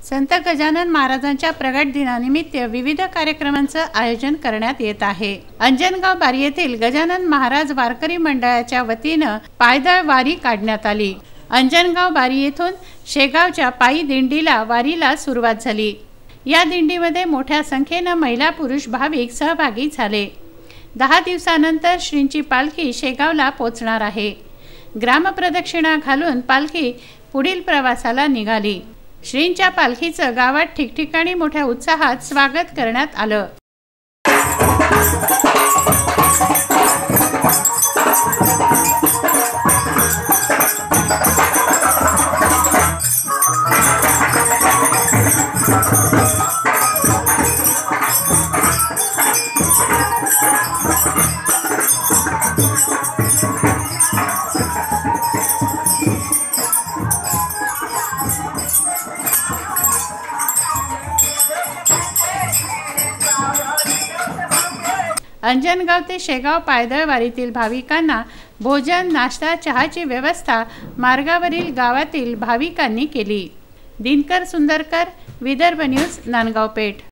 संत गजानन महाराजांच्या प्रगट दिनानिमित्त विविध कार्यक्रमांचं आयोजन करण्यात येत आहे। अंजनगाव बारी येथील गजानन महाराज वारकरी मंडळाच्या वतीनं पायदळ वारी काढण्यात आली। अंजनगाव बारी येथून शेगावच्या पायी दिंडीला वारीला सुरुवात झाली। या दिंडीमध्ये मोठ्या संख्येने महिला पुरुष भाविक सहभागी झाले। 10 दिवसानंतर श्रींची पालखी शेगावला पोहोचणार आहे। ग्रामप्रदक्षिणा घालून पालखी पुढील प्रवासाला निघाली। श्रींच्या पालखीचं गावात ठिकठिकाणी मोठ्या उत्साहात स्वागत करण्यात आलं। अंजनगाव ते शेगाव पायदळ वारीतील भाविकांना भोजन, नाश्ता, चहाची व्यवस्था मार्गावरील गावातील भाविकांनी केली। दिनकर सुंदरकर, विदर्भ न्यूज, नांदगाव पेठ।